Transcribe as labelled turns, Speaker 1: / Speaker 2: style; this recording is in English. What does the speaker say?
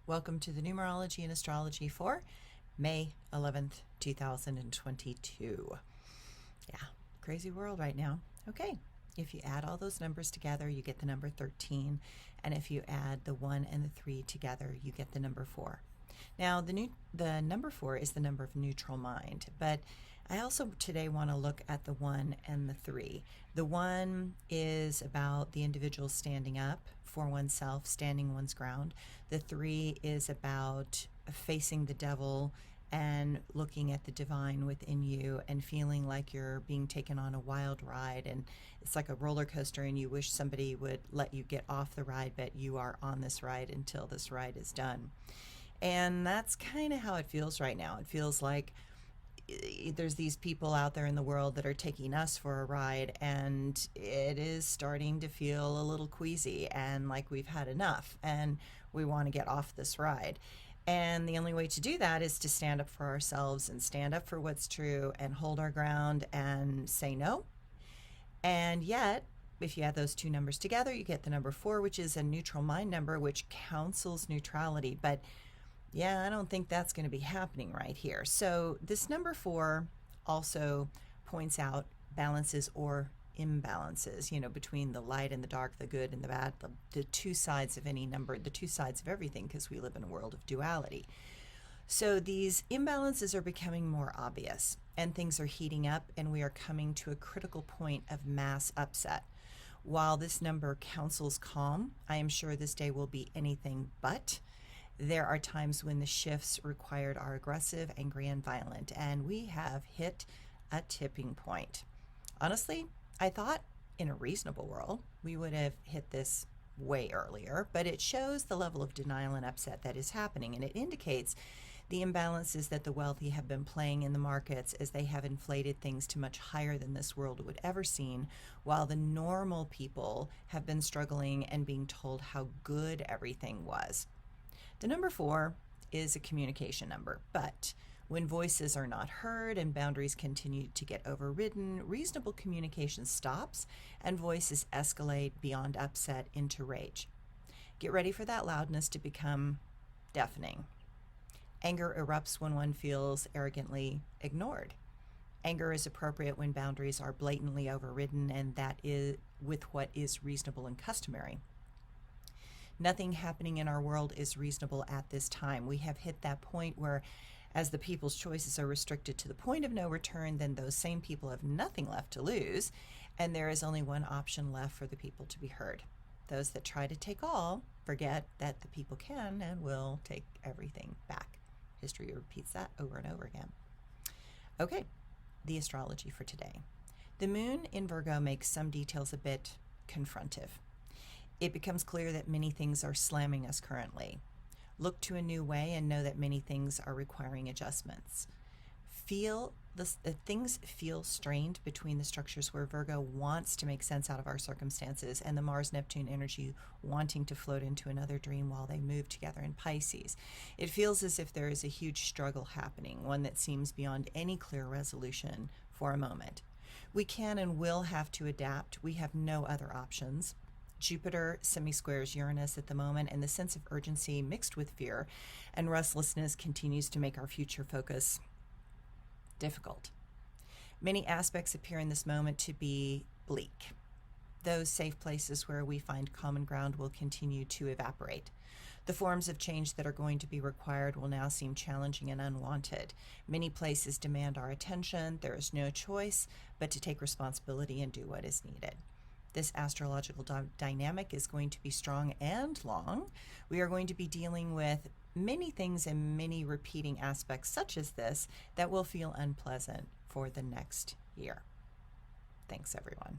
Speaker 1: Welcome to the Numerology and Astrology for May 11th, 2022. Yeah, crazy world right now. Okay, if you add all those numbers together, you get the number 13. And if you add the 1 and the 3 together, you get the number 4. Now, the number 4 is the number of neutral mind, but I also today want to look at the 1 and the 3. The 1 is about the individual standing up for oneself, standing one's ground. The 3 is about facing the devil and looking at the divine within you and feeling like you're being taken on a wild ride, and it's like a roller coaster and you wish somebody would let you get off the ride, but you are on this ride until this ride is done. And that's kind of how it feels right now. It feels like there's these people out there in the world that are taking us for a ride, and it is starting to feel a little queasy and like we've had enough and we want to get off this ride. And the only way to do that is to stand up for ourselves and stand up for what's true and hold our ground and say no. And yet, if you add those two numbers together, you get the number 4, which is a neutral mind number, which counsels neutrality. But yeah, I don't think that's going to be happening right here. So this number 4 also points out balances or imbalances, between the light and the dark, the good and the bad, the two sides of any number, the two sides of everything, because we live in a world of duality. So these imbalances are becoming more obvious, and things are heating up, and we are coming to a critical point of mass upset. While this number counsels calm, I am sure this day will be anything but. There are times when the shifts required are aggressive, angry, and violent, and we have hit a tipping point. Honestly, I thought in a reasonable world we would have hit this way earlier, but it shows the level of denial and upset that is happening, and it indicates the imbalances that the wealthy have been playing in the markets as they have inflated things to much higher than this world would ever seen, while the normal people have been struggling and being told how good everything was. The number 4 is a communication number, but when voices are not heard and boundaries continue to get overridden, reasonable communication stops and voices escalate beyond upset into rage. Get ready for that loudness to become deafening. Anger erupts when one feels arrogantly ignored. Anger is appropriate when boundaries are blatantly overridden, and that is with what is reasonable and customary. Nothing happening in our world is reasonable at this time. We have hit that point where, as the people's choices are restricted to the point of no return, then those same people have nothing left to lose, and there is only one option left for the people to be heard. Those that try to take all forget that the people can and will take everything back. History repeats that over and over again. Okay, the astrology for today. The moon in Virgo makes some details a bit confrontive. It becomes clear that many things are slamming us currently. Look to a new way and know that many things are requiring adjustments. Things feel strained between the structures where Virgo wants to make sense out of our circumstances and the Mars-Neptune energy wanting to float into another dream while they move together in Pisces. It feels as if there is a huge struggle happening, one that seems beyond any clear resolution for a moment. We can and will have to adapt. We have no other options. Jupiter semi-squares Uranus at the moment, and the sense of urgency mixed with fear and restlessness continues to make our future focus difficult. Many aspects appear in this moment to be bleak. Those safe places where we find common ground will continue to evaporate. The forms of change that are going to be required will now seem challenging and unwanted. Many places demand our attention. There is no choice but to take responsibility and do what is needed. This astrological dynamic is going to be strong and long. We are going to be dealing with many things and many repeating aspects such as this that will feel unpleasant for the next year. Thanks, everyone.